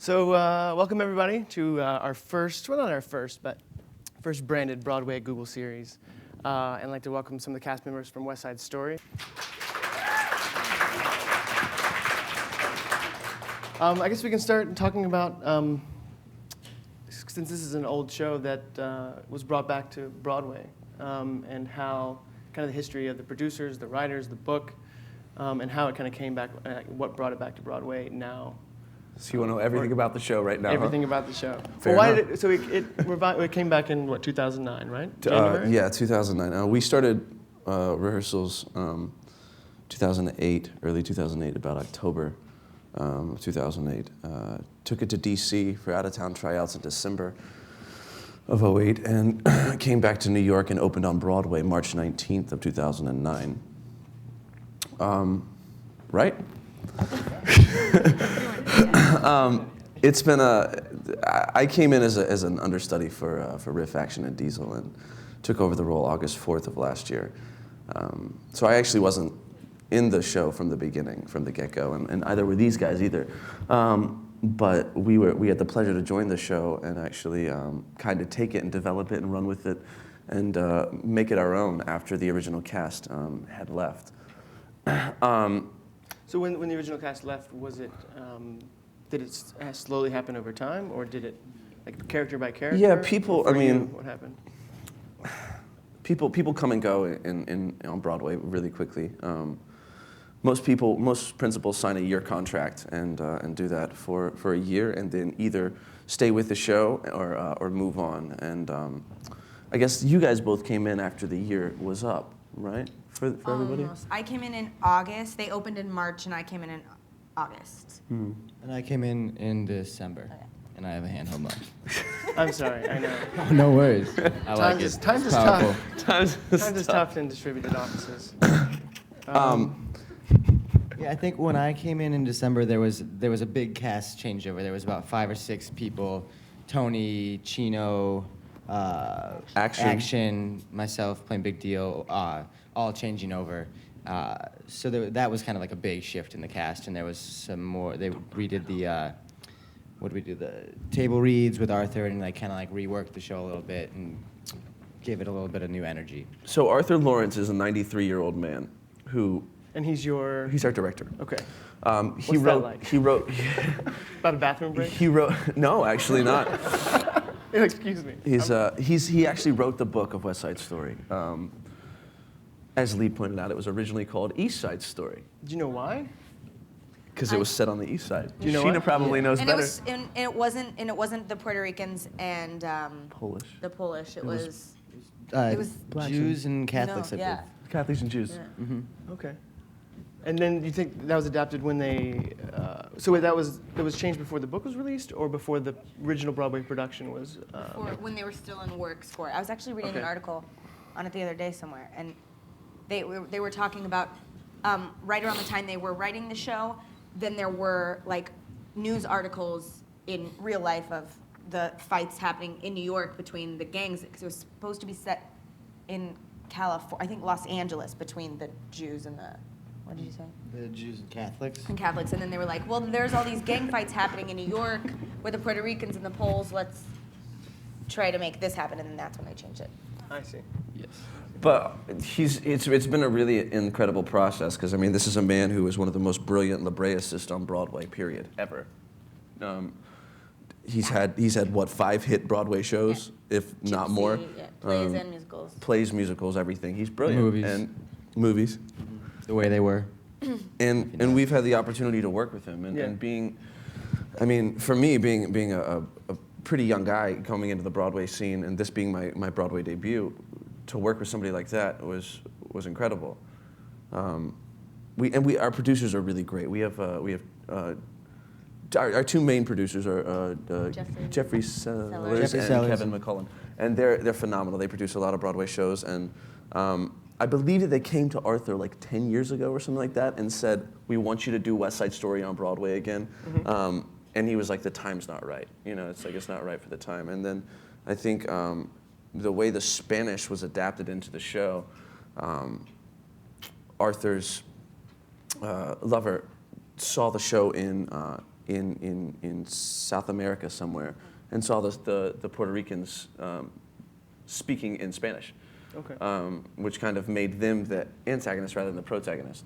So welcome everybody to our first, well not our first, but first branded Broadway Google series. And I'd like to welcome some of the cast members from West Side Story. I guess we can start talking about, since this is an old show that was brought back to Broadway, and how kind of the history of the producers, the writers, the book, and how it kind of came back, what brought it back to Broadway now. So you want to know everything about the show right now? Everything about the show. Fair well, why enough. did it? So it came back in what, 2009, right? January. Yeah, 2009. We started rehearsals 2008, early 2008, about October of 2008. Took it to DC for out-of-town tryouts in December of 2008, and came back to New York and opened on Broadway March 19th of 2009. Right? It's been I came in as an understudy for Riff, Action, and Diesel, and took over the role August 4th of last year. So I actually wasn't in the show from the beginning, from the get-go, and either were these guys either. But we had the pleasure to join the show and actually kind of take it and develop it and run with it and make it our own after the original cast had left. So when the original cast left, was it did it slowly happen over time, or did it like character by character? Yeah, people. I mean, what happened? People come and go on Broadway really quickly. Most principals sign a year contract and do that for a year, and then either stay with the show or move on. And I guess you guys both came in after the year was up, right? For everybody? Almost. I came in August. They opened in March, and I came in August. Hmm. And I came in December, Okay. and I have a handheld mic. I'm sorry, I know. Oh, no worries. I like it. Times is Powerful. tough. Times Times is tough in distributed offices. Yeah, I think when I came in December, there was a big cast changeover. There was about 5 or 6 people: Tony, Chino, Action, myself playing Big Deal, all changing over. So that was kind of like a big shift in the cast, and there was some more. They redid the what did we do? The table reads with Arthur, and like kind of like reworked the show a little bit and gave it a little bit of new energy. So Arthur Laurents is a 93-year-old man who. And he's He's our director. okay. He wrote. About a bathroom break? He wrote. No, actually not. Excuse me. He actually wrote the book of West Side Story. As Lee pointed out, it was originally called East Side Story Do you know why? because it was set on the East Side. Do you know Shina why? probably knows And better. it wasn't the Puerto Ricans and Polish. the Polish. It was Blacks Jews and Catholics, no, I yeah. believe. Catholics and Jews. Yeah. Mm-hmm. Okay. And then you think that was adapted when they, so it was changed before the book was released, or before the original Broadway production was? When they were still in works for it. I was actually reading Okay. an article on it the other day somewhere, and they were talking about right around the time they were writing the show, then there were like news articles in real life of the fights happening in New York between the gangs, because it was supposed to be set in California, I think Los Angeles, between the Jews and the, what did you say? The Jews and Catholics. And Catholics, and then they were like, well, there's all these gang fights happening in New York with the Puerto Ricans and the Poles, let's try to make this happen, and then that's when they changed it. I see. Yes. But it's been a really incredible process because, I mean, this is a man who is one of the most brilliant librettists on Broadway, period, ever. He's had what, 5 hit Broadway shows, if not more. Yeah, plays and musicals. Plays, musicals, everything. He's brilliant. Movies. And movies. The way they were. And we've had the opportunity to work with him Yeah. and being, I mean, for me, being a pretty young guy coming into the Broadway scene and this being my Broadway debut, to work with somebody like that was incredible. Our producers are really great. We have our 2 main producers are Jeffrey Sellers and Kevin McCullen, and they're phenomenal. They produce a lot of Broadway shows, and I believe that they came to Arthur like 10 years ago or something like that and said, "We want you to do West Side Story on Broadway again." Mm-hmm. And he was like, "The time's not right. You know, it's not right for the time." And then I think the way the Spanish was adapted into the show, Arthur's lover saw the show in in South America somewhere and saw the Puerto Ricans speaking in Spanish, Okay. which kind of made them the antagonist rather than the protagonist.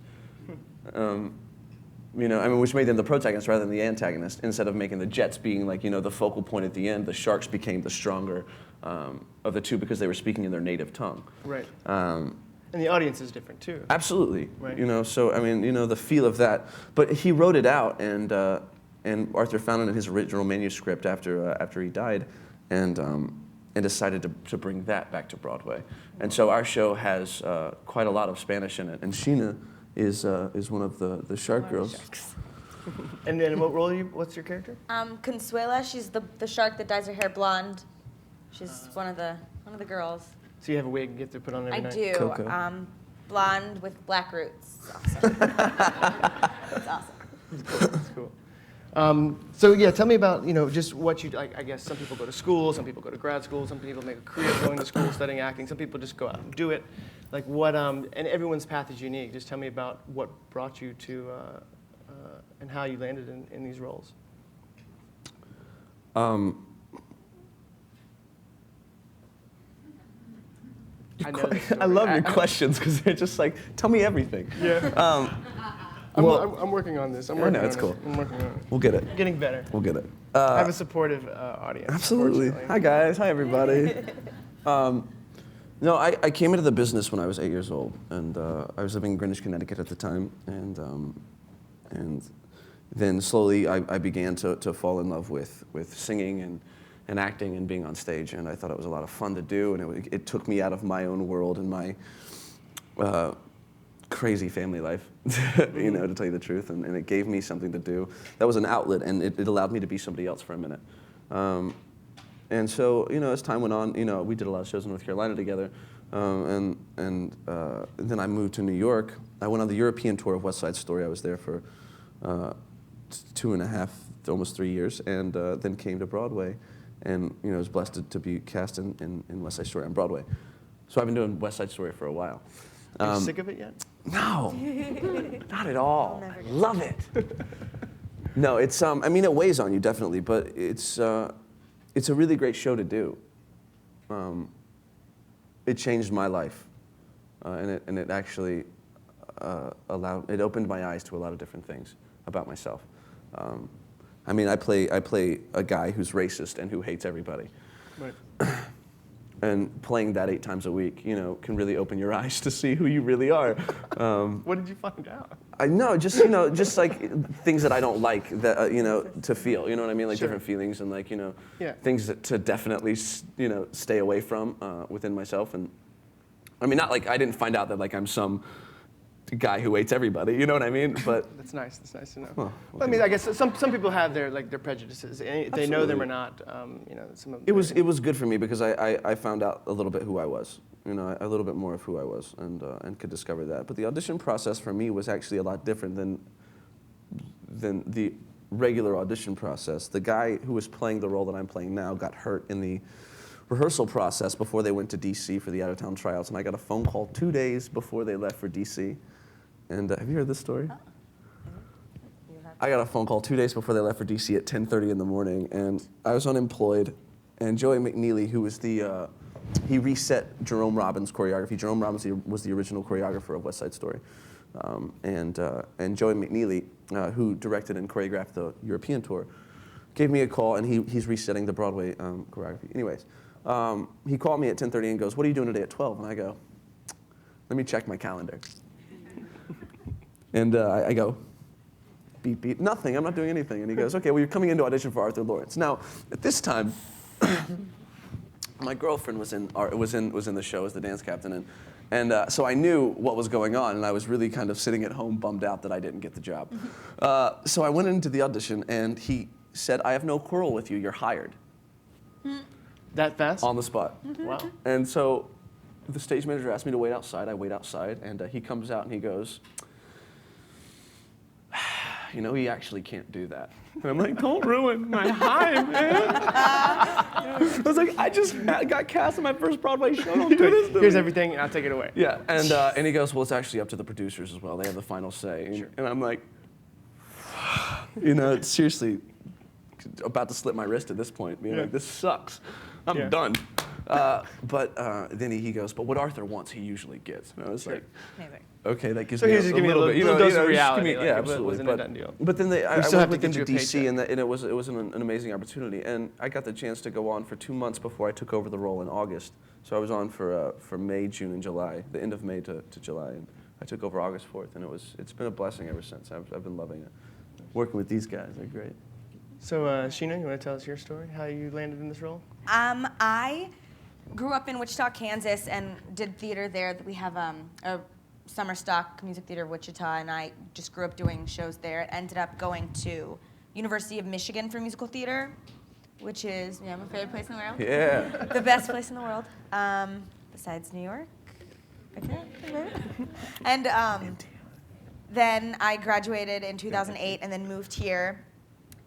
You know, I mean, which made them the protagonist rather than the antagonist. Instead of making the Jets being like, you know, the focal point at the end, the Sharks became the stronger of the two because they were speaking in their native tongue. Right. And the audience is different too. Absolutely. Right. You know, so I mean, you know, the feel of that. But he wrote it out, and Arthur found it in his original manuscript after he died, and decided to bring that back to Broadway. And so our show has quite a lot of Spanish in it, and Shina is one of the shark girls. And then what role are you? What's your character? Consuela, she's the shark that dyes her hair blonde. She's one of the girls. So you have a wig you get to put on every I night? do. Coco. Blonde with black roots. It's awesome. It's awesome. That's cool. So yeah, tell me about, you know, just what you like. I guess some people go to school, some people go to grad school, some people make a career going to school studying acting, some people just go out and do it. Like what? And everyone's path is unique. Just tell me about what brought you to and how you landed in these roles. I love your questions because they're just like, tell me everything. Yeah. I'm working on this. I'm working on it's it. cool. I'm working on it. We'll get it. Getting better. We'll get it. I have a supportive audience. Absolutely. fortunately. Hi, guys. Hi, everybody. No, I came into the business when I was 8 years old, and I was living in Greenwich, Connecticut at the time, and then slowly I began to fall in love with singing and acting and being on stage, and I thought it was a lot of fun to do, and it took me out of my own world and my crazy family life, you know, to tell you the truth, and it gave me something to do. That was an outlet, and it allowed me to be somebody else for a minute. And so, you know, as time went on, you know, we did a lot of shows in North Carolina together, and then I moved to New York. I went on the European tour of West Side Story. I was there for 2.5, almost 3 years, and then came to Broadway, and you know, was blessed to be cast in West Side Story on Broadway. So I've been doing West Side Story for a while. Are you sick of it yet? No, not at all. I'll never get Love it. No, it's I mean, it weighs on you definitely, but it's a really great show to do. It changed my life, and it actually it opened my eyes to a lot of different things about myself. I mean, I play a guy who's racist and who hates everybody. Right. And playing that 8 times a week, you know, can really open your eyes to see who you really are. What did you find out? I know, just like things that I don't like, that you know, to feel. You know what I mean? Like Sure. different feelings and like, you know, Yeah. things to definitely, you know, stay away from within myself. And I mean, not like I didn't find out that like I'm some guy who hates everybody. You know what I mean? But That's nice. That's nice to know. Well, I mean, I guess some people have their prejudices. If they know them or Absolutely. not. You know, some of it was good for me because I found out a little bit who I was. You know, a little bit more of who I was, and could discover that. But the audition process for me was actually a lot different than the regular audition process. The guy who was playing the role that I'm playing now got hurt in the rehearsal process before they went to DC for the out-of-town tryouts, and I got a phone call 2 days before they left for DC. And have you heard this story? I got a phone call 2 days before they left for DC at 10:30 in the morning, and I was unemployed. And Joey McNeely, who was he reset Jerome Robbins' choreography. Jerome Robbins was the original choreographer of West Side Story, and Joey McNeely, who directed and choreographed the European tour, gave me a call, and he's resetting the Broadway choreography. Anyways, he called me at 10:30 and goes, "What are you doing today at 12?" And I go, "Let me check my calendar." And I go, beep, beep, nothing, I'm not doing anything. And he goes, "Okay, well, you're coming in to audition for Arthur Laurents." Now, at this time, my girlfriend was in the show as the dance captain, and so I knew what was going on, and I was really kind of sitting at home bummed out that I didn't get the job. So I went into the audition, and he said, "I have no quarrel with you, you're hired." That fast? On the spot. Wow. And so the stage manager asked me to wait outside. I wait outside, and he comes out and he goes, "You know, he actually can't do that." And I'm like, "Don't ruin my high, man." I was like, "I just got cast in my first Broadway show. Don't do this to Here's me." everything, and I'll take it away. Yeah, and he goes, "Well, it's actually up to the producers as well. They have the final say." And I'm like, You know, it's seriously about to slip my wrist at this point. Being like, this sucks. I'm done. But then he goes, but what Arthur wants, he usually gets. And I was like, Amazing. okay, that gives So me he a was just giving little you a bit, little dose of just reality, give me- like yeah, it absolutely. wasn't a done deal. But then I still have went to into get you a DC, and it was an amazing opportunity. And I got the chance to go on for 2 months before I took over the role in August. So I was on for May, June, and July, the end of May to July. And I took over August 4th, and it's been a blessing ever since. I've been loving it. Working with these guys, they're great. So, Shina, you want to tell us your story? How you landed in this role? I grew up in Wichita, Kansas, and did theater there. We have a summer stock music theater of Wichita, and I just grew up doing shows there. Ended up going to University of Michigan for musical theater, which is my favorite place in the world. Yeah. The best place in the world, besides New York. Okay. And then I graduated in 2008 and then moved here.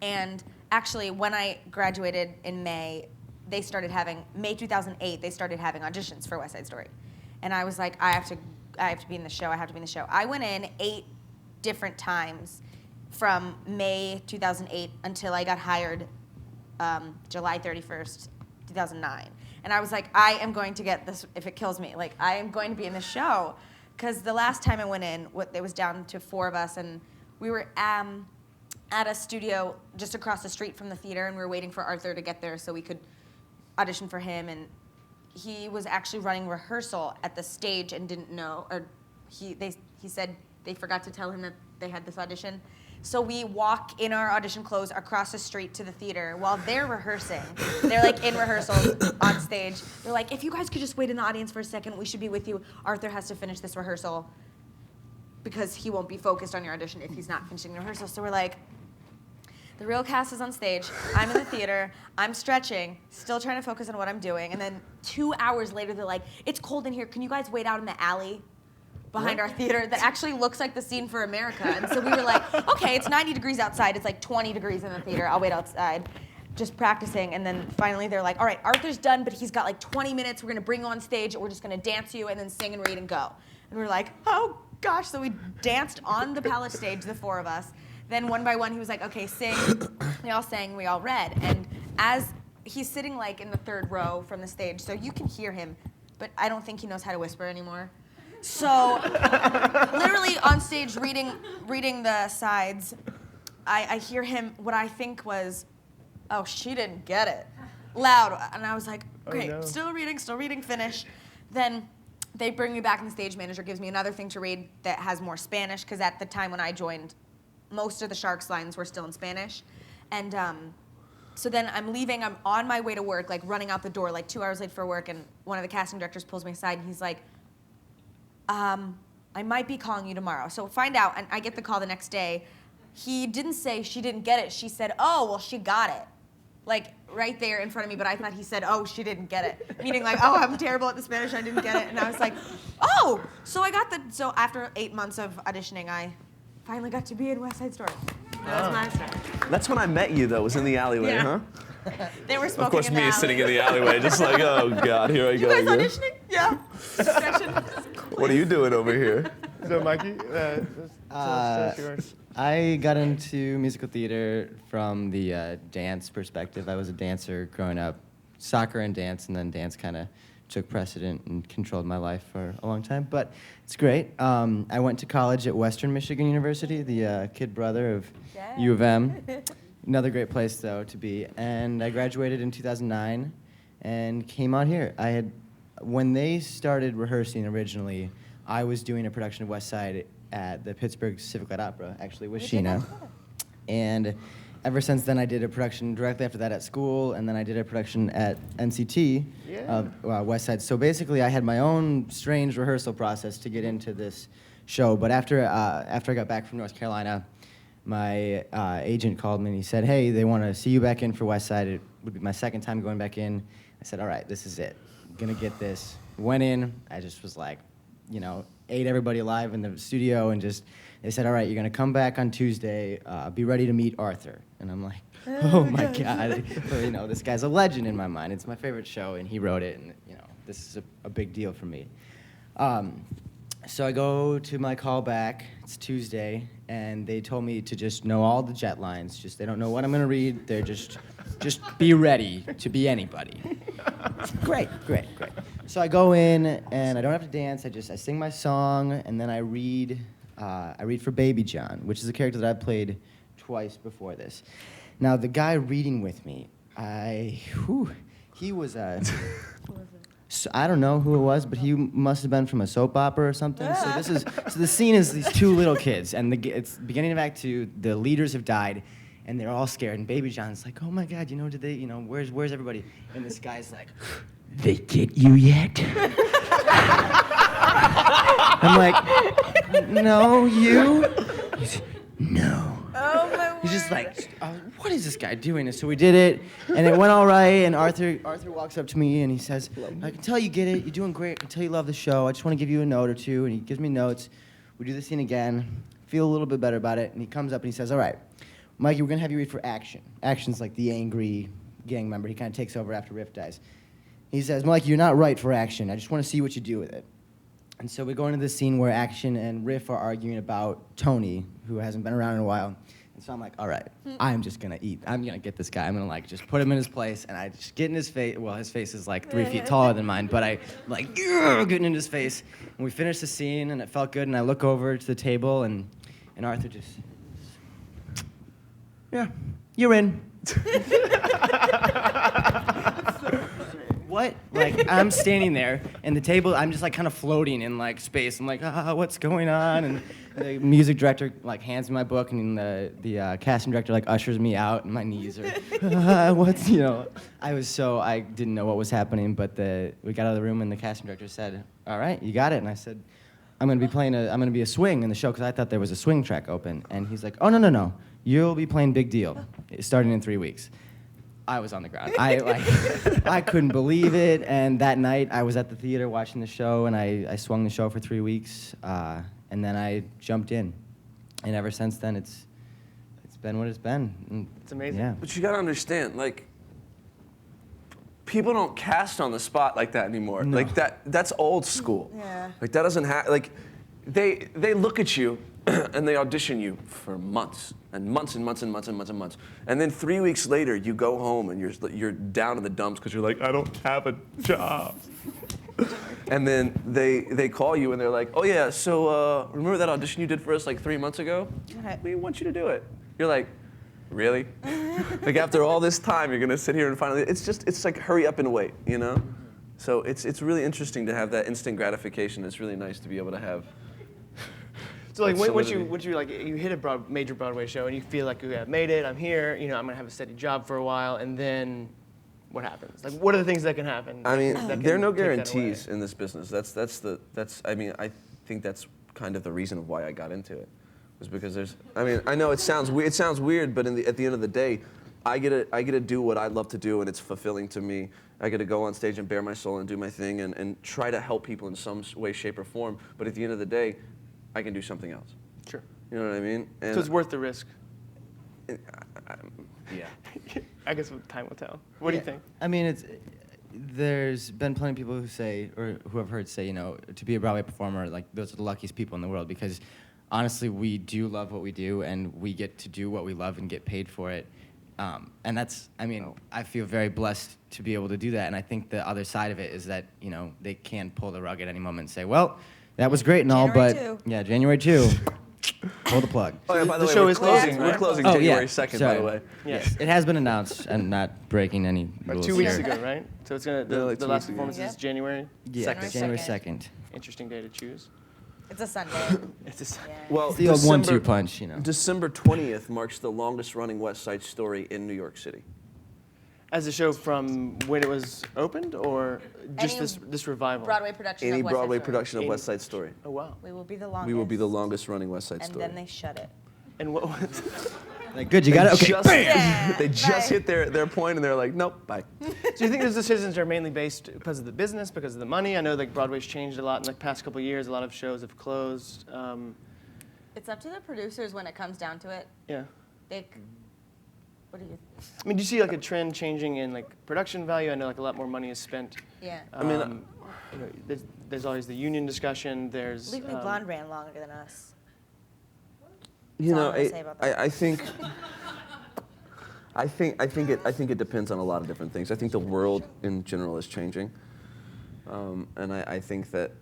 And actually, when I graduated in May 2008, they started having auditions for West Side Story. And I was like, I have to be in the show, I have to be in the show. I went in 8 different times from May 2008 until I got hired July 31st, 2009. And I was like, I am going to get this if it kills me. Like, I am going to be in the show. Because the last time I went in, it was down to 4 of us, and we were at a studio just across the street from the theater, and we were waiting for Arthur to get there so we could audition for him. And he was actually running rehearsal at the stage and didn't know, or he said they forgot to tell him that they had this audition. So we walk in our audition clothes across the street to the theater while they're rehearsing. They're like in rehearsals on stage. They're like, if you guys could just wait in the audience for a second, we should be with you. Arthur has to finish this rehearsal because he won't be focused on your audition if he's not finishing the rehearsal. So we're like, the real cast is on stage. I'm in the theater. I'm stretching, still trying to focus on what I'm doing. And then 2 hours later, they're like, it's cold in here. Can you guys wait out in the alley behind our theater that actually looks like the scene for America? And so we were like, okay, it's 90 degrees outside. It's like 20 degrees in the theater. I'll wait outside, just practicing. And then finally they're like, all right, Arthur's done, but he's got like 20 minutes. We're going to bring you on stage, and we're just going to dance you and then sing and read and go. And we're like, oh, gosh. So we danced on the Palace stage, the 4 of us. Then one by one, he was like, okay, sing. We all sang, we all read. And as he's sitting like in the 3rd row from the stage, so you can hear him, but I don't think he knows how to whisper anymore. So literally on stage reading the sides, I hear him, what I think was, oh, she didn't get it, loud. And I was like, great, no. still reading, finish. Then they bring me back, and the stage manager gives me another thing to read that has more Spanish, because at the time when I joined, most of the Sharks lines were still in Spanish. And so then I'm leaving, I'm on my way to work, like running out the door, like 2 hours late for work, and one of the casting directors pulls me aside, and he's like, I might be calling you tomorrow. So find out, and I get the call the next day. He didn't say she didn't get it. She said, oh, well, she got it. Like, right there in front of me, but I thought he said, oh, she didn't get it. Meaning like, oh, I'm terrible at the Spanish, I didn't get it. And I was like, oh! So after 8 months of auditioning, I finally got to be in West Side Story. That was my story. That's when I met you, though, was in the alleyway, Yeah. huh? They were smoking Of course, in the me alley. sitting in the alleyway, just like, oh, God, here I go You guys again. auditioning? Yeah. Section. What are you doing over here? So, Mikey, tell us yours. I got into musical theater from the dance perspective. I was a dancer growing up, soccer and dance, and then dance kind of took precedent and controlled my life for a long time. But it's great. I went to college at Western Michigan University, the kid brother of U of M. Another great place, though, to be. And I graduated in 2009 and came out here. When they started rehearsing originally, I was doing a production of West Side at the Pittsburgh Civic Light Opera, actually, with Shina. And ever since then, I did a production directly after that at school, and then I did a production at NCT of West Side. So basically, I had my own strange rehearsal process to get into this show. But after I got back from North Carolina, my agent called me and he said, hey, they want to see you back in for West Side. It would be my 2nd time going back in. I said, all right, this is it. I'm going to get this. Went in. I just was like, ate everybody alive in the studio, and they said, all right, you're going to come back on Tuesday. Be ready to meet Arthur. And I'm like, oh my God. This guy's a legend in my mind. It's my favorite show, and he wrote it, and this is a big deal for me. So I go to my callback. It's Tuesday, and they told me to just know all the jet lines. Just they don't know what I'm gonna read. They're just be ready to be anybody. Great. So I go in, and I don't have to dance. I sing my song, and then I read for Baby John, which is a character that I've played twice before this. Now the guy reading with me, he was so I don't know who it was, but he must have been from a soap opera or something. So the scene is these two little kids, and it's beginning of Act 2. The leaders have died, and they're all scared. And Baby John's like, "Oh my God, did they? Where's everybody?" And this guy's like, "They get you yet?" I'm like, "No, you." He's, "No." Oh my word. He's just like, what is this guy doing? And so we did it, and it went all right. And Arthur walks up to me, and he says, "I can tell you get it. You're doing great. I can tell you love the show. I just want to give you a note or two." And he gives me notes. We do the scene again. Feel a little bit better about it. And he comes up and he says, "All right, Mikey, we're going to have you read for Action." Action's like the angry gang member. He kind of takes over after Riff dies. He says, "Mikey, you're not right for Action. I just want to see what you do with it." And so we go into this scene where Action and Riff are arguing about Tony, who hasn't been around in a while. And so I'm like, all right, I'm just going to eat. I'm going to get this guy. I'm going to, just put him in his place. And I just get in his face. Well, his face is like 3 feet taller than mine. But I, getting in his face. And we finished the scene, and it felt good. And I look over to the table, and Arthur just, "Yeah, you're in." What? Like, I'm standing there, and the table, I'm just, kind of floating in, space. I'm like, what's going on? And the music director, hands me my book, and the casting director, ushers me out, and my knees are, I didn't know what was happening, but we got out of the room, and the casting director said, "All right, you got it." And I said, I'm going to be a swing in the show, because I thought there was a swing track open. And he's like, "Oh, no. You'll be playing Big Deal, starting in 3 weeks." I was on the ground. I couldn't believe it. And that night, I was at the theater watching the show, and I swung the show for 3 weeks, and then I jumped in. And ever since then, it's been what it's been. And, It's amazing. Yeah. But you gotta understand, people don't cast on the spot like that anymore. No. That's old school. Yeah. That doesn't have, they look at you and they audition you for months and months and months and months and months and months. And then 3 weeks later, you go home and you're down in the dumps because you're like, "I don't have a job." And then they call you and they're like, "Oh yeah, so remember that audition you did for us 3 months ago? We want you to do it." You're like, "Really?" After all this time, you're gonna sit here and finally, it's like hurry up and wait, So it's really interesting to have that instant gratification. It's really nice to be able to have. So once solidity. you hit a major Broadway show and you feel like, "Okay, I've made it, I'm here, I'm gonna have a steady job for a while," and then what happens? What are the things that can happen? I mean, that can there are no take that guarantees away? in this business. I think that's kind of the reason of why I got into it, was because I know it sounds weird, but at the end of the day, I get to do what I love to do, and it's fulfilling to me. I get to go on stage and bare my soul and do my thing and try to help people in some way, shape, or form. But at the end of the day, I can do something else. Sure. You know what I mean? And So it's worth the risk. yeah. I guess time will tell. What do you think? I mean, there's been plenty of people who say, or who have heard say, to be a Broadway performer, those are the luckiest people in the world, because honestly, we do love what we do, and we get to do what we love and get paid for it. And I feel very blessed to be able to do that. And I think the other side of it is that, they can pull the rug at any moment and say, "Well, that was great and all, January but 2. Yeah, January 2. Pull the plug." Oh, yeah, by the way, show we're is closing. closing, We're right? closing Oh, January yeah. 2nd, by Sorry. the way. Yes. It has been announced, and not breaking any About rules 2 weeks here. ago, right? So it's gonna No, like the 2 last weeks ago. performance is January. Yeah, January January 2nd. 2nd. Interesting day to choose. It's a Sunday. It's just, Yeah. Well, It's the old 1-2 punch, December 20th marks the longest running West Side Story in New York City. as a show from when it was opened, or just Any this revival? Broadway production Any of West Side Broadway Story. production of West Side Story. Oh wow. We will be the longest. We will be the longest running West Side And Story. then they shut it. And what was? Good, you got it? Okay. Yeah, They just bye. hit their point and they're like, "Nope, bye." So you think those decisions are mainly based because of the business, because of the money? I know Broadway's changed a lot in the past couple of years. A lot of shows have closed. It's up to the producers when it comes down to it. Yeah. What do you? I mean, do you see a trend changing in production value? I know a lot more money is spent. Yeah. I mean, you know, there's always the union discussion. There's Legally Blonde ran longer than us. You That's all know, I'm gonna say about that. I think it depends on a lot of different things. I think the world in general is changing, and I think that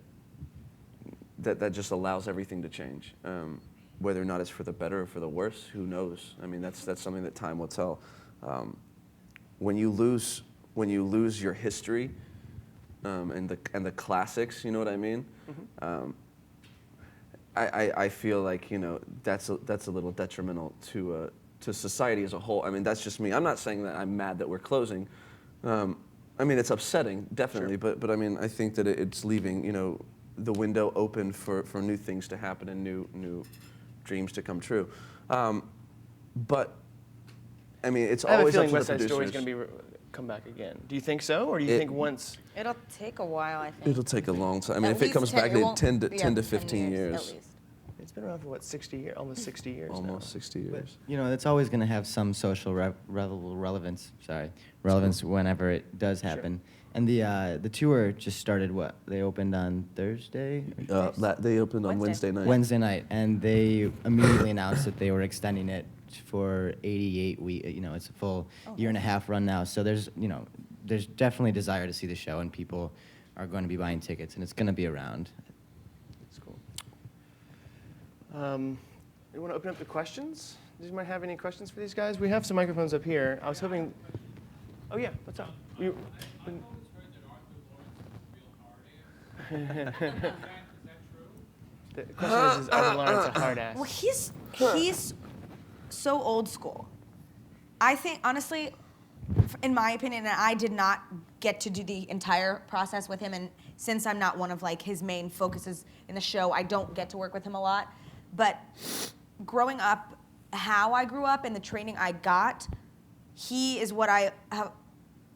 just allows everything to change. Whether or not it's for the better or for the worse, who knows? I mean, that's something that time will tell. When you lose your history and the classics, you know what I mean? Mm-hmm. I feel like, you know, that's a little detrimental to society as a whole. I mean, that's just me. I'm not saying that I'm mad that we're closing. I mean, it's upsetting, definitely, Sure. but I mean, I think that it's leaving, you know, the window open for new things to happen and new dreams to come true. But I mean, it's I have a always up feeling to the West Side Story is producers. going to come back again. Do you think so, or do you think once? It'll take a while, I think. It'll take a long time. I mean, At if it least comes 10 back it in won't 10 to be 10 to up 10 15 years. At least. It's been around for what, 60 years, almost 60 years now. Almost 60 years. You know, it's always going to have some social relevance. Relevance whenever it does happen. And the tour just started. What, they opened on Thursday. They opened on Wednesday. Wednesday night. Wednesday night, and they immediately announced that they were extending it for 88 weeks. You know, it's a full year and a half run now. So there's definitely desire to see the show, and people are going to be buying tickets, and it's going to be around. That's cool. You want to open up to questions? Does anyone have any questions for these guys? We have some microphones up here. I was hoping. Oh yeah, what's up? The question is Arthur Laurents a hard ass? Well, he's so old school. I think, honestly, in my opinion, and I did not get to do the entire process with him, and since I'm not one of like his main focuses in the show, I don't get to work with him a lot. But growing up, how I grew up and the training I got, he is what I have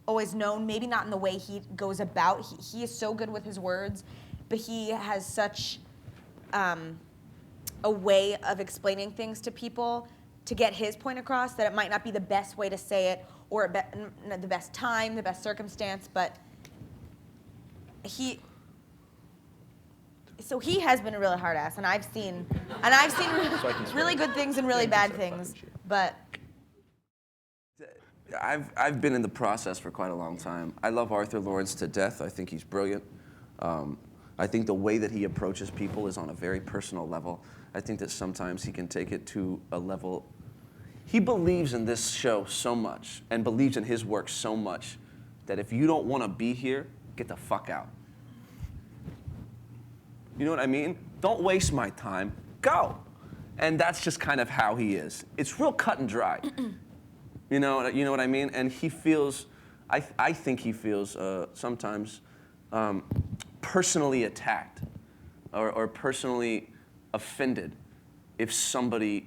always known. Maybe not in the way he goes about. He is so good with his words, but he has such a way of explaining things to people to get his point across that it might not be the best way to say it or the best time, the best circumstance, but he has been a really hard ass, and I've seen really good things and really bad things, but I've been in the process for quite a long time. I love Arthur Laurents to death. I think he's brilliant. I think the way that he approaches people is on a very personal level. I think that sometimes he can take it to a level. He believes in this show so much and believes in his work so much that if you don't want to be here, get the fuck out. You know what I mean? Don't waste my time. Go. And that's just kind of how he is. It's real cut and dry. You know what I mean? And he feels, I think he feels sometimes personally attacked or personally offended if somebody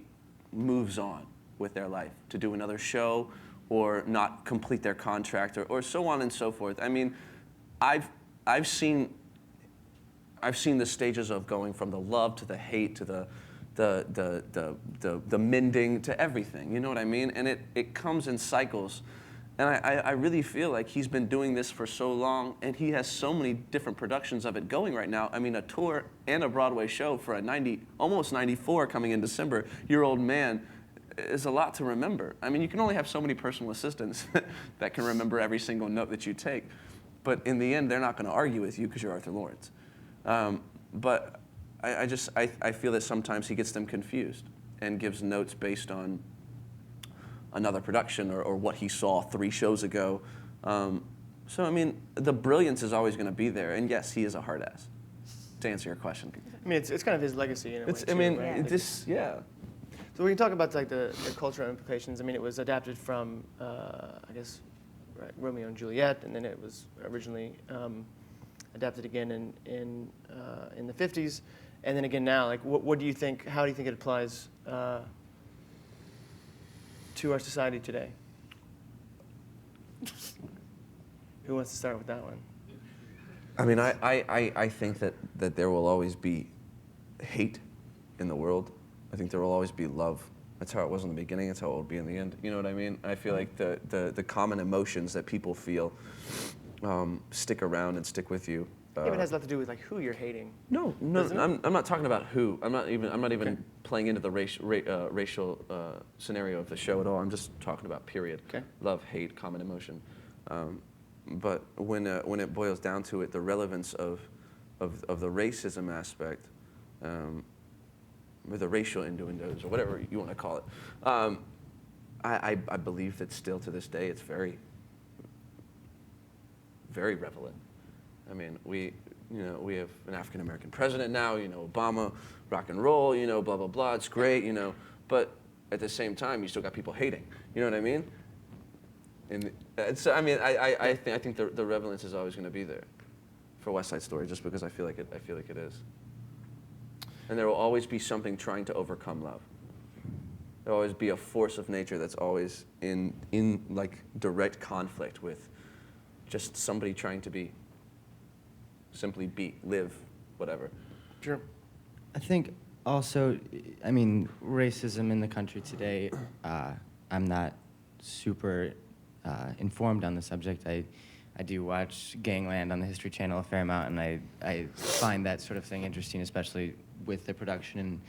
moves on with their life to do another show or not complete their contract or so on and so forth. I mean, I've seen the stages of going from the love to the hate to the mending to everything. You know what I mean? And it comes in cycles. And I really feel like he's been doing this for so long, and he has so many different productions of it going right now. I mean, a tour and a Broadway show for a almost 94 coming in December-year-old man is a lot to remember. I mean, you can only have so many personal assistants that can remember every single note that you take. But in the end, they're not going to argue with you because you're Arthur Laurents. But I feel that sometimes he gets them confused and gives notes based on another production or what he saw 3 shows ago. So I mean, the brilliance is always going to be there. And yes, he is a hard ass. To answer your question. I mean, it's kind of his legacy in a way, I too, mean, right? Like, yeah. So we can talk about like the cultural implications. I mean, it was adapted from, I guess, right, Romeo and Juliet, and then it was originally adapted again in the 50s, and then again now. Like, what do you think? How do you think it applies to our society today? Who wants to start with that one? I mean, I think that there will always be hate in the world. I think there will always be love. That's how it was in the beginning. That's how it will be in the end. You know what I mean? I feel like the common emotions that people feel stick around and stick with you. Yeah, but it has a lot to do with like who you're hating. No, Doesn't it? I'm not talking about who. I'm not even playing into the racial scenario of the show at all. I'm just talking about period. Okay. Love, hate, common emotion. But when it boils down to it, the relevance of the racism aspect, or the racial innuendos, or whatever you want to call it, I believe that still to this day it's very, very relevant. I mean, we have an African American president now, Obama, rock and roll, blah, blah, blah, it's great, but at the same time, you still got people hating, you know what I mean? And so, I mean, I think the relevance is always going to be there for West Side Story, just because I feel like it is. And there will always be something trying to overcome love. There will always be a force of nature that's always in like direct conflict with just somebody trying to simply be, live, whatever. Sure. I think also, I mean, racism in the country today, I'm not super informed on the subject. I do watch Gangland on the History Channel a fair amount, and I find that sort of thing interesting, especially with the production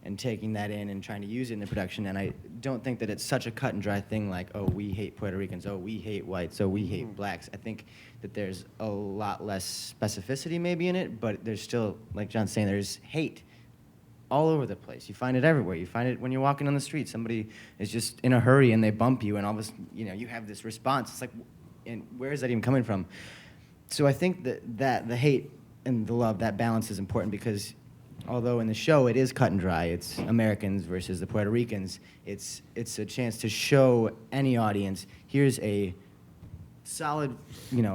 and taking that in and trying to use it in the production. And I don't think that it's such a cut and dry thing like, oh, we hate Puerto Ricans, oh, we hate whites, oh, we hate blacks. I think that there's a lot less specificity maybe in it, but there's still, like John's saying, there's hate all over the place. You find it everywhere. You find it when you're walking on the street. Somebody is just in a hurry and they bump you, and all of a sudden, you have this response. It's like, and where is that even coming from? So I think that the hate and the love, that balance is important, because although in the show it is cut and dry, it's Americans versus the Puerto Ricans, it's a chance to show any audience, here's a solid,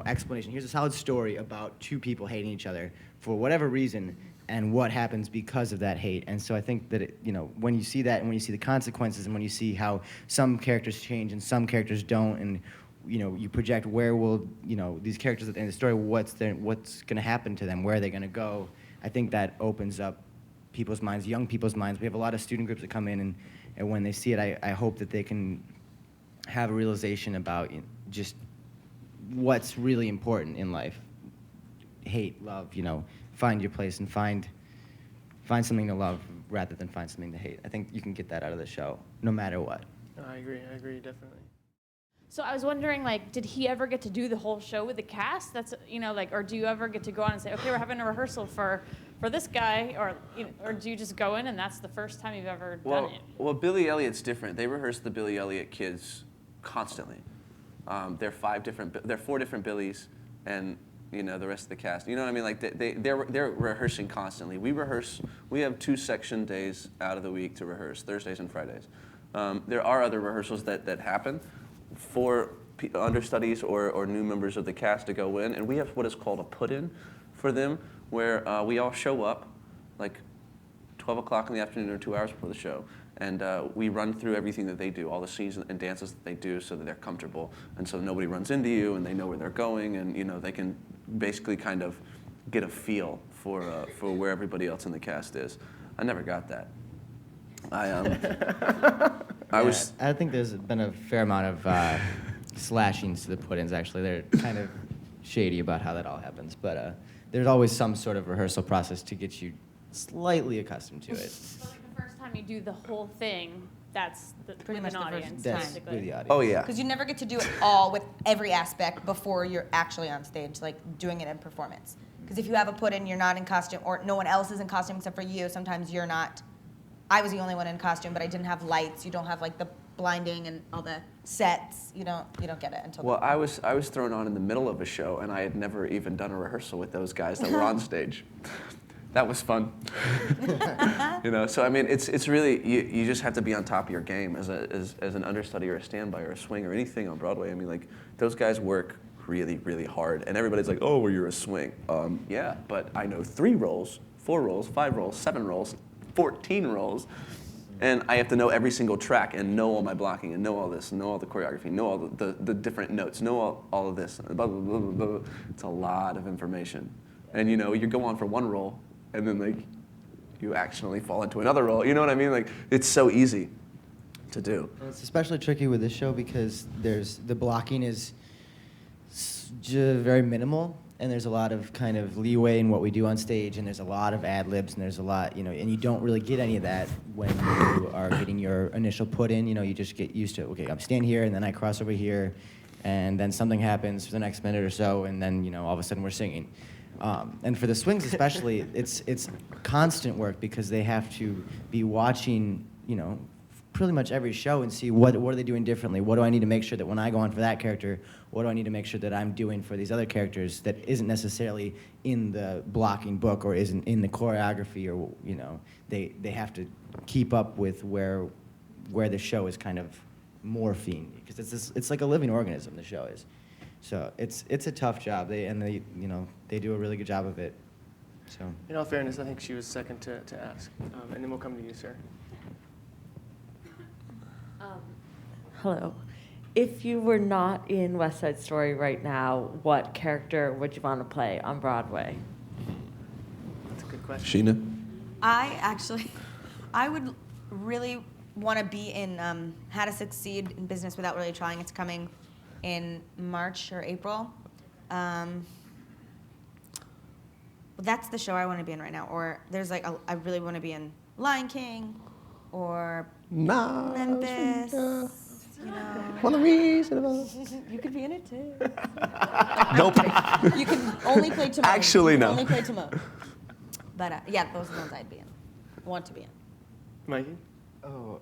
explanation. Here's a solid story about two people hating each other for whatever reason, and what happens because of that hate. And so I think that when you see that, and when you see the consequences, and when you see how some characters change and some characters don't, and you project where will these characters at the end of the story, what's going to happen to them, where are they going to go. I think that opens up people's minds, young people's minds. We have a lot of student groups that come in, and when they see it, I hope that they can have a realization about just what's really important in life. Hate, love, find your place and find something to love rather than find something to hate. I think you can get that out of the show, no matter what. No, I agree, definitely. So I was wondering, did he ever get to do the whole show with the cast? That's, or do you ever get to go on and say, okay, we're having a rehearsal for this guy, or do you just go in and that's the first time you've ever done it? Well, Billy Elliot's different. They rehearse the Billy Elliot kids constantly. They're 4 different Billies, and the rest of the cast. You know what I mean? Like they're rehearsing constantly. We have 2 section days out of the week to rehearse, Thursdays and Fridays. There are other rehearsals that happen for understudies or new members of the cast to go in, and we have what is called a put-in for them, where we all show up like 12 o'clock in the afternoon or 2 hours before the show, and we run through everything that they do, all the scenes and dances that they do, so that they're comfortable, and so nobody runs into you, and they know where they're going, and they can basically kind of get a feel for where everybody else in the cast is. I never got that. I think there's been a fair amount of slashings to the put-ins, actually. They're kind of shady about how that all happens, but there's always some sort of rehearsal process to get you slightly accustomed to it. So the first time you do the whole thing, that's Pretty much an the first audience, That's basically. with the audience. Oh yeah. Because you never get to do it all with every aspect before you're actually on stage, like doing it in performance. Because if you have a put-in, you're not in costume, or no one else is in costume except for you. Sometimes you're not. I was the only one in costume, but I didn't have lights. You don't have like the blinding and all the sets. You don't get it until. Well, I was thrown on in the middle of a show, and I had never even done a rehearsal with those guys that were on stage. That was fun. So I mean, it's really you just have to be on top of your game as an understudy or a standby or a swing or anything on Broadway. I mean, like those guys work really, really hard, and everybody's like, oh, well, you're a swing. Yeah, but I know 3 roles, 4 roles, 5 roles, 7 roles, 14 roles, and I have to know every single track and know all my blocking and know all this, know all the choreography, know all the different notes, know all of this. Blah, blah, blah, blah, blah. It's a lot of information, and you go on for one role, and then like you accidentally fall into another role. You know what I mean? Like it's so easy to do. And it's especially tricky with this show because the blocking is very minimal. and there's a lot of kind of leeway in what we do on stage, and there's a lot of ad libs, and there's a lot, and you don't really get any of that when you are getting your initial put in. You just get used to, okay, I'm standing here, and then I cross over here, and then something happens for the next minute or so, and then all of a sudden we're singing. And for the swings especially, it's constant work because they have to be watching, pretty much every show and see what are they doing differently. What do I need to make sure that when I go on for that character, what do I need to make sure that I'm doing for these other characters that isn't necessarily in the blocking book or isn't in the choreography, or they have to keep up with where the show is kind of morphine, because it's like a living organism, the show is. So it's a tough job. They do a really good job of it. So In all fairness, I think she was second to ask, and then we'll come to you, sir. Hello. If you were not in West Side Story right now, what character would you want to play on Broadway? That's a good question. Sheena? I would really want to be in How to Succeed in Business Without Really Trying. It's coming in March or April. That's the show I want to be in right now. Or there's I really want to be in Lion King or Memphis. One of these. You could be in it too. Nope. You can only play Timon. Actually, no. Only play Timon. But yeah, those are the ones I'd be in. Want to be in. Mikey? Oh,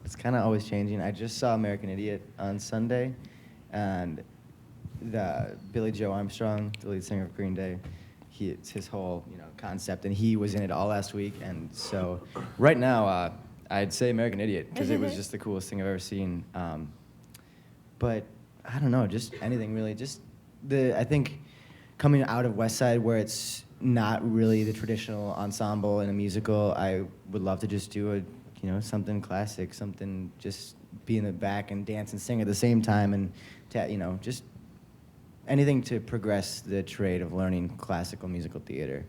it's kind of always changing. I just saw American Idiot on Sunday, and Billy Joe Armstrong, the lead singer of Green Day, it's his whole concept, and he was in it all last week. And so right now, I'd say American Idiot because it was just the coolest thing I've ever seen. But I don't know, just anything really. I think coming out of West Side where it's not really the traditional ensemble in a musical, I would love to just do something classic, something just be in the back and dance and sing at the same time, and just anything to progress the trade of learning classical musical theater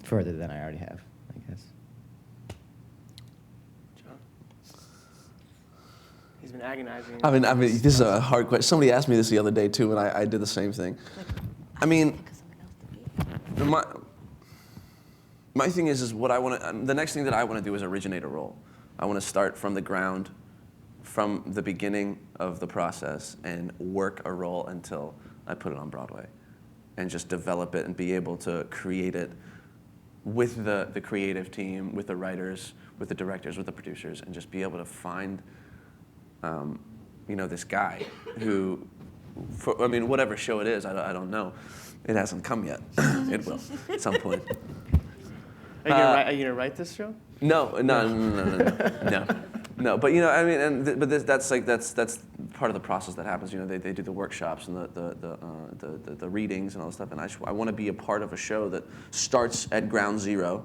further than I already have, I guess. John? He's been agonizing. I mean, this is a hard question. Somebody asked me this the other day too, and I did the same thing. I mean, my thing is what I want to. The next thing that I want to do is originate a role. I want to start from the ground, from the beginning of the process, and work a role until I put it on Broadway, and just develop it and be able to create it with the creative team, with the writers, with the directors, with the producers, and just be able to find, this guy who, whatever show it is, I don't know. It hasn't come yet. It will at some point. Are you gonna write this show? No. But that's part of the process that happens. They do the workshops and the readings and all this stuff, and I want to be a part of a show that starts at ground zero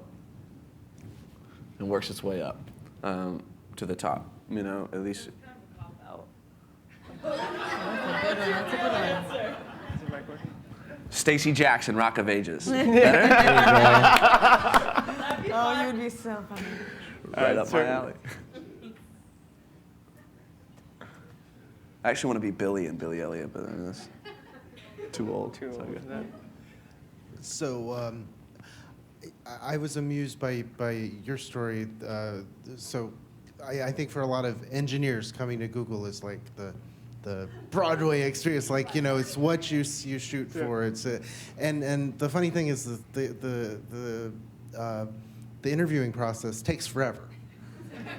and works its way up to the top. At least. Stacey Jackson, Rock of Ages. Better? Oh, you would be so funny. Right up my alley. I actually want to be Billy and Billy Elliot, but that's too old. Too old for that. So I was amused by your story. So I think for a lot of engineers, coming to Google is like the Broadway experience. It's what you shoot for. It's and the funny thing is the interviewing process takes forever.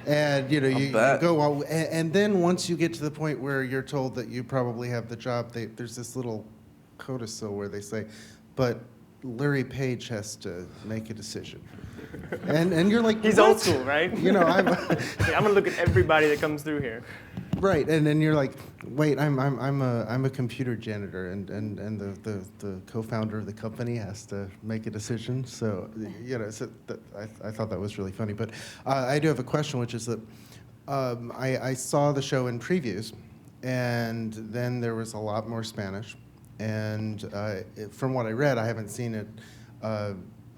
And you go on, and then once you get to the point where you're told that you probably have the job, there's this little codicil where they say, but Larry Page has to make a decision. And you're like, he's what? old school, right? I'm gonna look at everybody that comes through here. Right, and then you're like, wait, I'm a computer janitor, and the co-founder of the company has to make a decision. So I thought that was really funny. But I do have a question, which is that I saw the show in previews, and then there was a lot more Spanish, and from what I read, I haven't seen it.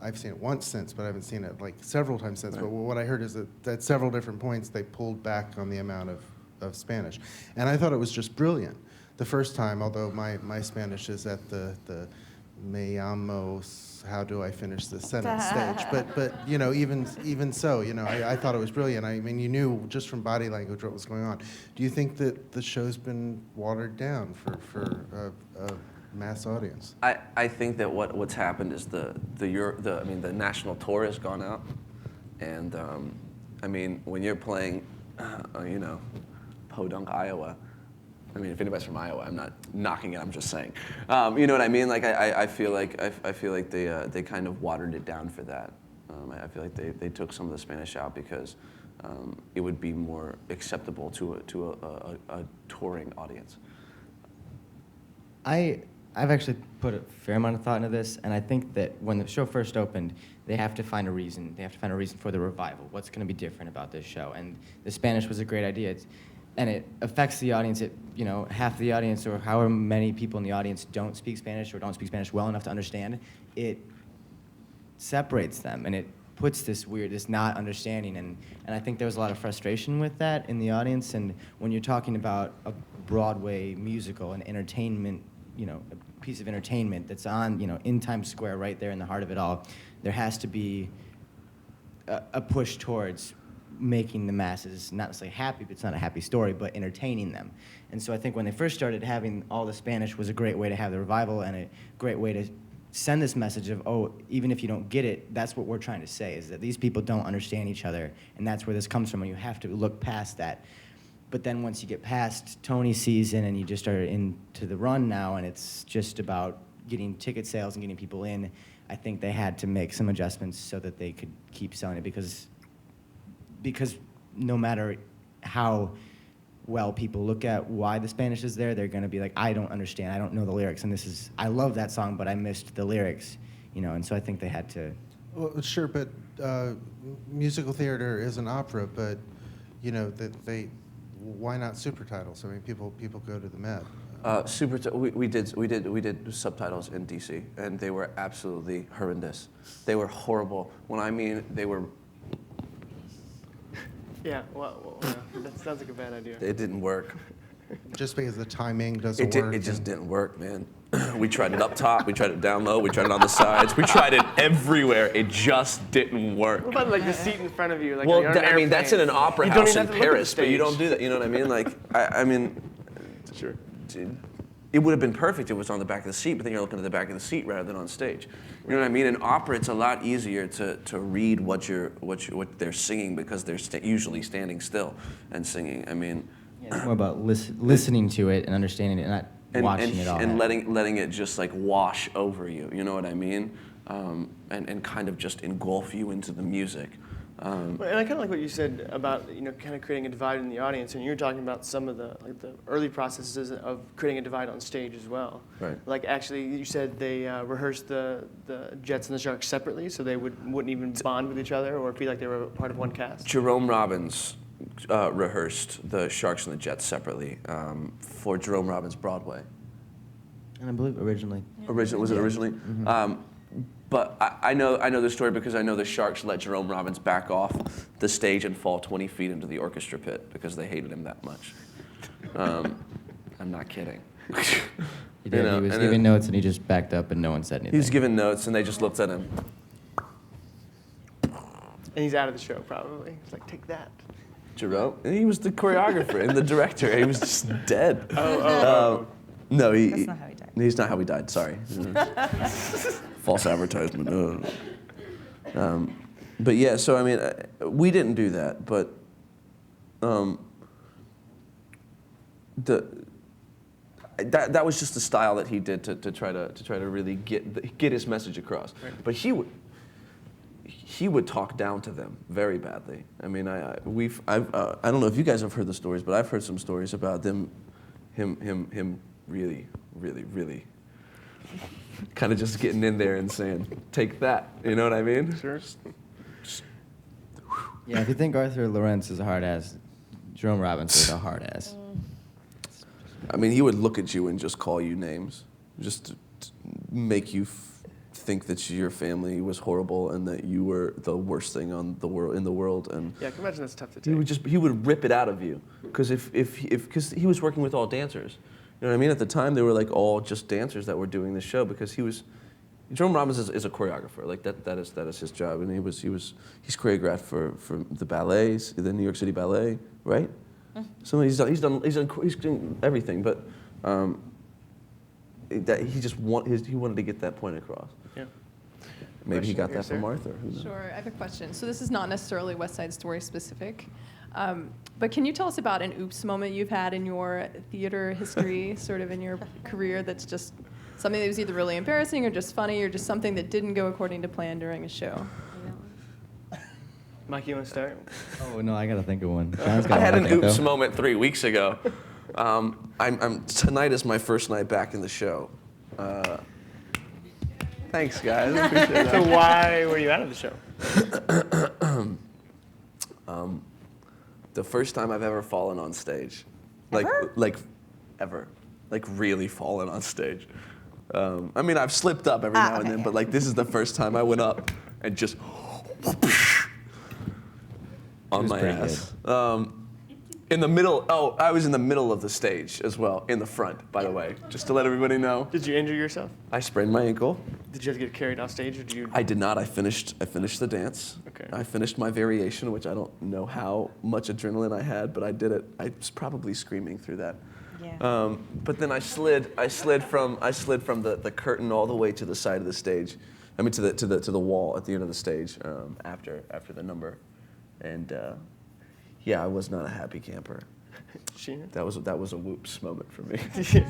I've seen it once since, but I haven't seen it several times since. Right. But what I heard is that at several different points they pulled back on the amount of Spanish. And I thought it was just brilliant the first time, although my Spanish is at the me llamo, how do I finish this sentence stage. But even so, I thought it was brilliant. I mean, you knew just from body language what was going on. Do you think that the show's been watered down for a mass audience? I think that what's happened is the national tour has gone out, and when you're playing, Podunk, Iowa. I mean, if anybody's from Iowa, I'm not knocking it. I'm just saying. You know what I mean? Like I feel like they kind of watered it down for that. I feel like they took some of the Spanish out because it would be more acceptable to a touring audience. I've actually put a fair amount of thought into this, and I think that when the show first opened, they have to find a reason. They have to find a reason for the revival. What's going to be different about this show? And the Spanish was a great idea. And it affects the audience. Half the audience or however many people in the audience don't speak Spanish or don't speak Spanish well enough to understand. It separates them, and it puts this not understanding. And I think there was a lot of frustration with that in the audience. And when you're talking about a Broadway musical, an entertainment, a piece of entertainment that's on, in Times Square, right there in the heart of it all, there has to be a push towards making the masses not necessarily happy, but it's not a happy story, but entertaining them. And so I think when they first started, having all the Spanish was a great way to have the revival and a great way to send this message of, even if you don't get it, that's what we're trying to say, is that these people don't understand each other, and that's where this comes from, and you have to look past that. But then once you get past Tony's season and you just start into the run now, and it's just about getting ticket sales and getting people in, I think they had to make some adjustments so that they could keep selling it, because no matter how well people look at why the Spanish is there, they're going to be like, I don't understand, I don't know the lyrics, and I love that song, but I missed the lyrics, and so I think they had to. Well, sure, but musical theater is an opera, but why not super titles? I mean, people go to the Met. We did subtitles in DC, and they were absolutely horrendous. They were horrible. They were. Yeah, well, that sounds like a bad idea. It didn't work. Just because the timing doesn't work? It just didn't work, man. We tried it up top, we tried it down low, we tried it on the sides, we tried it everywhere. It just didn't work. What about the seat in front of you? Well, that's in an opera house in Paris, but you don't do that. You know what I mean? Sure. It would have been perfect if it was on the back of the seat, but then you're looking at the back of the seat rather than on stage. You know what I mean? In opera, it's a lot easier to read what they're singing because they're usually standing still and singing. Yeah, it's more about listening to it and understanding it, not watching it all. And letting it just wash over you. You know what I mean? And kind of just engulf you into the music. And I kind of like what you said about kind of creating a divide in the audience, and you were talking about some of the early processes of creating a divide on stage as well. Right. Like actually, you said they rehearsed the Jets and the Sharks separately, so they wouldn't even bond with each other or feel like they were part of one cast. Jerome Robbins rehearsed the Sharks and the Jets separately for Jerome Robbins' Broadway. And I believe originally. Was it originally? Mm-hmm. But I know the story because I know the Sharks let Jerome Robbins back off the stage and fall 20 feet into the orchestra pit because they hated him that much. I'm not kidding. He did. He was giving notes and he just backed up and no one said anything. He was giving notes and they just looked at him. And he's out of the show probably. He's like, take that. Jerome? And he was the choreographer and the director. He was just dead. No, That's not how he died. He's not how he died. Sorry. False advertisement. But yeah, so we didn't do that, but that was just the style that he did to try to really get his message across. Right. But he would talk down to them very badly. I don't know if you guys have heard the stories, but I've heard some stories about him really kind of just getting in there and saying, take that, you know what I mean? Sure. Yeah, if you think Arthur Laurents is a hard ass, Jerome Robbins is a hard ass. He would look at you and just call you names, just to make you think that your family was horrible and that you were the worst thing in the world. And yeah, I can imagine that's tough to take. He would rip it out of you because if he was working with all dancers. You know what I mean? At the time, they were like all just dancers that were doing the show because Jerome Robbins is a choreographer. Like that is his job, and he's choreographed for the ballets, the New York City Ballet, right? So he's doing everything, but he wanted to get that point across. Yeah. Maybe he got Question that from here, Arthur. Who knows? Sure, I have a question. So this is not necessarily West Side Story specific, but can you tell us about an oops moment you've had in your theater history, sort of in your career, that's just something that was either really embarrassing or just funny or just something that didn't go according to plan during a show? Mikey, you want to start? Oh no, I gotta think of one. I had an oops moment 3 weeks ago. Tonight is my first night back in the show. Thanks, guys. Appreciate that. So why were you out of the show? The first time I've ever fallen on stage, Ever? like really fallen on stage. I mean, I've slipped up every now and okay, then, yeah. but like this is the first time I went up and just on was my pretty ass. In the middle. Oh, I was in the middle of the stage as well, in the front, by the way, just to let everybody know. Did you injure yourself? I sprained my ankle. Did you have to get carried off stage, or did you? I did not. I finished the dance. Okay. I finished my variation, which I don't know how much adrenaline I had, but I did it. I was probably screaming through that. Yeah. But then I slid from the curtain all the way to the side of the stage. I mean to the wall at the end of the stage after the number, and yeah, I was not a happy camper. Shina? That was a whoops moment for me. Yeah.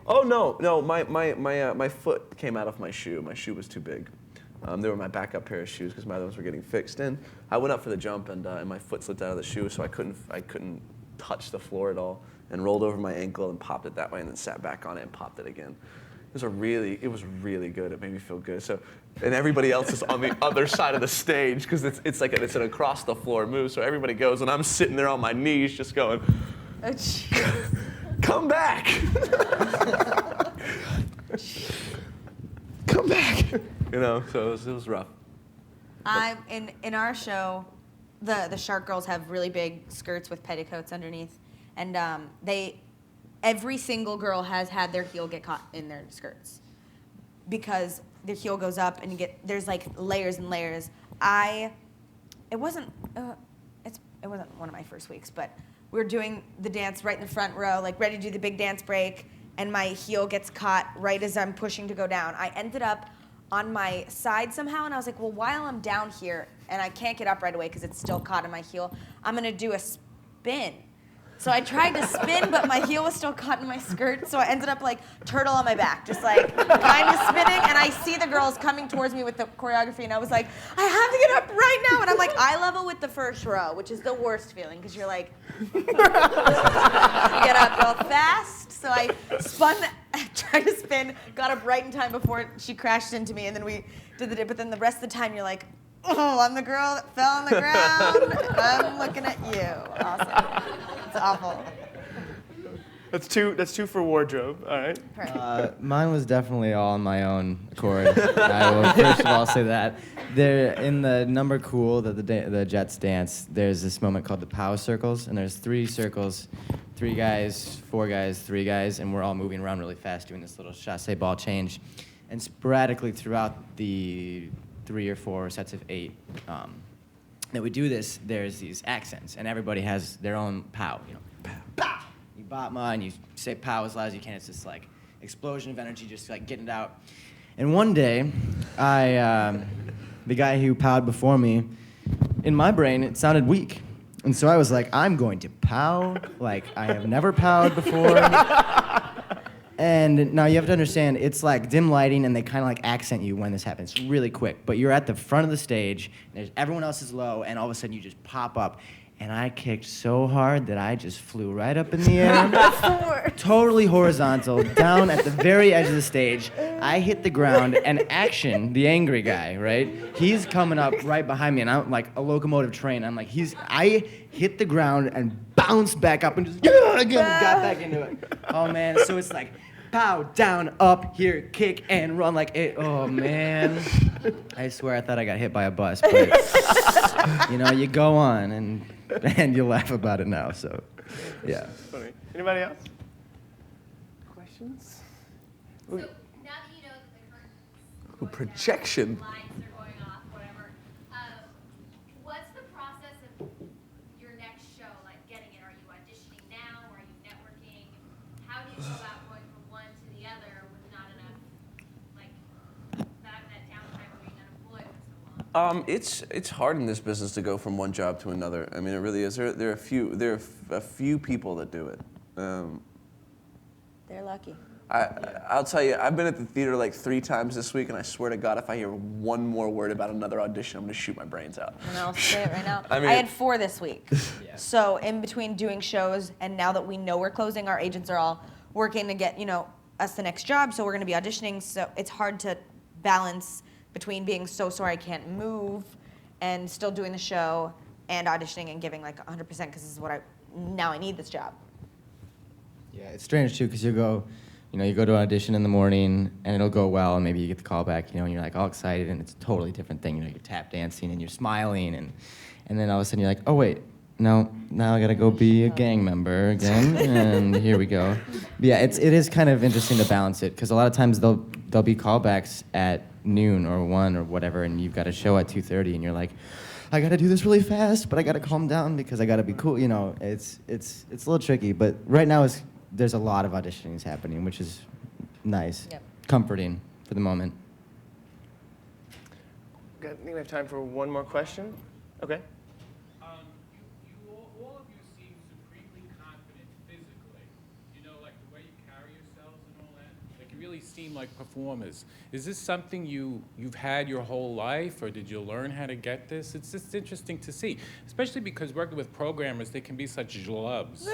Oh no, my foot came out of my shoe. My shoe was too big. They were my backup pair of shoes because my other ones were getting fixed. And I went up for the jump, and my foot slipped out of the shoe, so I couldn't touch the floor at all, and rolled over my ankle and popped it that way, and then sat back on it and popped it again. It was really good. It made me feel good. So, and everybody else is on the other side of the stage because it's an across the floor move. So everybody goes, and I'm sitting there on my knees, just going, "Come back, come back." You know. So it was rough. In our show, the Shark Girls have really big skirts with petticoats underneath, and every single girl has had their heel get caught in their skirts because their heel goes up and there's like layers and layers. It wasn't one of my first weeks, but we were doing the dance right in the front row, like ready to do the big dance break, and my heel gets caught right as I'm pushing to go down. I ended up on my side somehow, and I was like, well, while I'm down here and I can't get up right away because it's still caught in my heel, I'm gonna do a spin. So I tried to spin, but my heel was still caught in my skirt, so I ended up like turtle on my back, just like kind of spinning, and I see the girls coming towards me with the choreography, and I was like, I have to get up right now, and I'm like eye level with the first row, which is the worst feeling, because you're like, get up real fast. So I tried to spin, got up right in time before she crashed into me, and then we did but then the rest of the time you're like, oh, I'm the girl that fell on the ground, I'm looking at you. Awesome. It's awful. That's two for wardrobe. All right. Perfect. Mine was definitely all on my own accord. I will first of all say that. There, in the number Cool that the Jets dance, there's this moment called the POW circles, and there's 3 circles, 3 guys, 4 guys, 3 guys, and we're all moving around really fast doing this little chassé ball change. And sporadically throughout the 3 or 4 sets of 8 that we do this, there's these accents, and everybody has their own POW, you know, pow, pow. You batma and you say POW as loud as you can. It's this like explosion of energy, just like getting it out. And one day, the guy who POW'd before me, in my brain, it sounded weak. And so I was like, I'm going to POW like I have never POW'd before. And now you have to understand, it's like dim lighting, and they kind of like accent you when this happens. It's really quick. But you're at the front of the stage, and everyone else is low, and all of a sudden you just pop up. And I kicked so hard that I just flew right up in the air. That's the worst. Totally horizontal, down at the very edge of the stage. I hit the ground, and Action, the angry guy, right? He's coming up right behind me, and I'm like a locomotive train. I'm like, I hit the ground and bounced back up and just again got back into it. Oh man, so it's like pow, down, up, here, kick, and run like it. Oh man. I swear I thought I got hit by a bus, but you know, you go on and you laugh about it now, so yeah. Funny. Anybody else? Projections? So now that you know that the curtains Ooh, projection. lights are going off, whatever, what's the process of your next show, like getting it? Are you auditioning now, or are you networking? How do you go about going from one to the other with not enough, like, that downtime of being unemployed for so long? It's hard in this business to go from one job to another. I mean, it really is. There are a few people that do it. They're lucky. I'll tell you, I've been at the theater like 3 times this week, and I swear to God, if I hear one more word about another audition, I'm gonna shoot my brains out. And I'll say it right now. I mean- I had 4 this week. So in between doing shows, and now that we know we're closing, our agents are all working to get, us the next job. So we're gonna be auditioning. So it's hard to balance between being so sorry I can't move and still doing the show and auditioning and giving like 100% because this is what now I need this job. Yeah, it's strange too, because you go to audition in the morning and it'll go well, and maybe you get the call back, and you're like all excited, and it's a totally different thing. You're tap dancing and you're smiling, and then all of a sudden you're like, oh wait, no, now I gotta go be a gang member again, and here we go. But yeah, it is kind of interesting to balance it, because a lot of times there'll be callbacks at noon or 1 or whatever, and you've got a show at 2:30, and you're like, I gotta do this really fast, but I gotta calm down because I gotta be cool. It's a little tricky, but right now there's a lot of auditionings happening, which is nice, comforting for the moment. I think we have time for one more question. Okay. All of you seem supremely confident physically. Like the way you carry yourselves and all that. Like you really seem like performers. Is this something you've had your whole life, or did you learn how to get this? It's just interesting to see, especially because working with programmers, they can be such schlubs.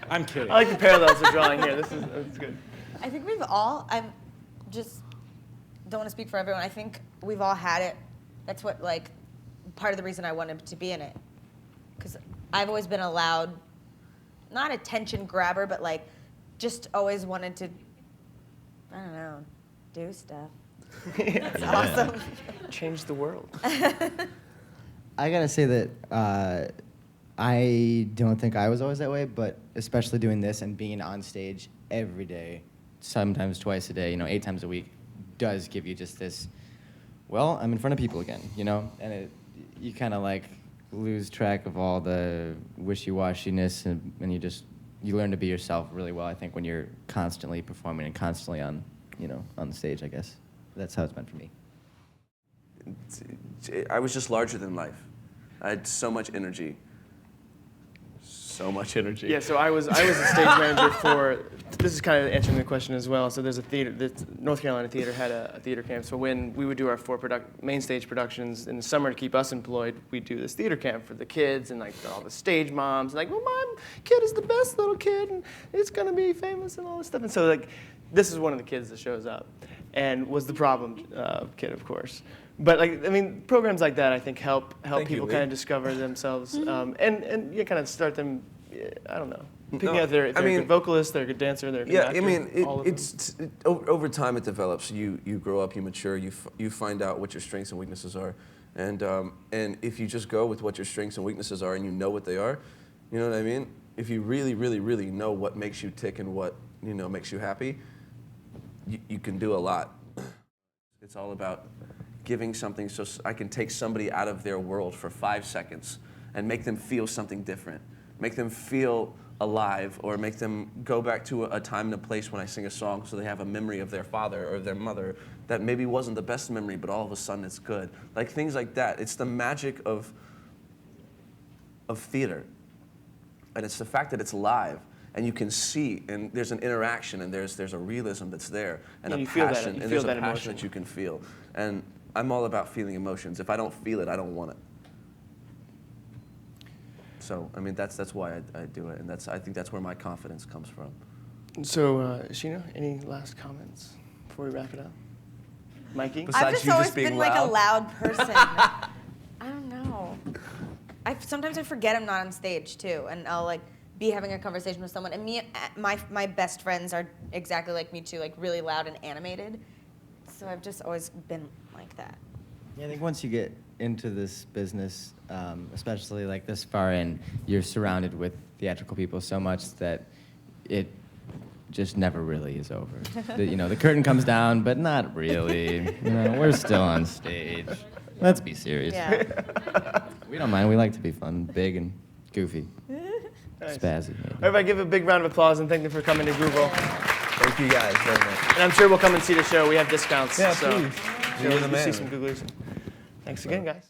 I'm kidding. I like the parallels they're drawing here. This is good. I think I'm just don't want to speak for everyone. I think we've all had it. That's what, like, part of the reason I wanted to be in it. Because I've always been a loud, not attention grabber, but, like, just always wanted to, I don't know, do stuff. That's awesome. Change the world. I gotta say that I don't think I was always that way, but especially doing this and being on stage every day, sometimes twice a day, 8 times a week, does give you just this, well, I'm in front of people again, and you kind of like lose track of all the wishy-washiness, and you learn to be yourself really well, I think, when you're constantly performing and constantly on the stage, I guess. That's how it's been for me. I was just larger than life. I had so much energy. So much energy. Yeah, so I was a stage manager for, this is kind of answering the question as well. So there's a theater, North Carolina Theater had a theater camp. So when we would do our 4 main stage productions in the summer to keep us employed, we'd do this theater camp for the kids and like all the stage moms. Like, well, my kid is the best little kid and it's gonna be famous and all this stuff. And so like, this is one of the kids that shows up and was the problem kid, of course. But like, I mean, programs like that I think help people kind of discover themselves and you kind of start them. I don't know. Picking out if they're a good vocalist, they're a good dancer, they're a good actor. I mean, over time it develops. You grow up, you mature, you find out what your strengths and weaknesses are, and if you just go with what your strengths and weaknesses are, and you know what they are, you know what I mean. If you really, really, really know what makes you tick and what makes you happy, you can do a lot. It's all about giving something so I can take somebody out of their world for 5 seconds and make them feel something different. Make them feel alive, or make them go back to a time and a place when I sing a song so they have a memory of their father or their mother that maybe wasn't the best memory, but all of a sudden it's good. Like things like that. It's the magic of theater. And it's the fact that it's live and you can see, and there's an interaction, and there's a realism that's there, and a passion, and there's a passion that you can feel. And I'm all about feeling emotions. If I don't feel it, I don't want it. So, I mean, that's why I do it, and I think that's where my confidence comes from. So, Shina, any last comments before we wrap it up? Mikey? I've just always been like a loud person. I don't know. Sometimes I forget I'm not on stage too, and I'll like be having a conversation with someone, and my best friends are exactly like me too, like really loud and animated. So I've just always been like that. Yeah, I think once you get into this business, especially like this far in, you're surrounded with theatrical people so much that it just never really is over. The curtain comes down, but not really. We're still on stage. Let's be serious. Yeah. We don't mind. We like to be fun, big, and goofy. Nice. Spazzy, maybe. Everybody give a big round of applause and thank them for coming to Google. Thank you guys very much. And I'm sure we'll come and see the show. We have discounts. Yeah, so please. You're You're the see man. some Googlies. Thanks again, guys.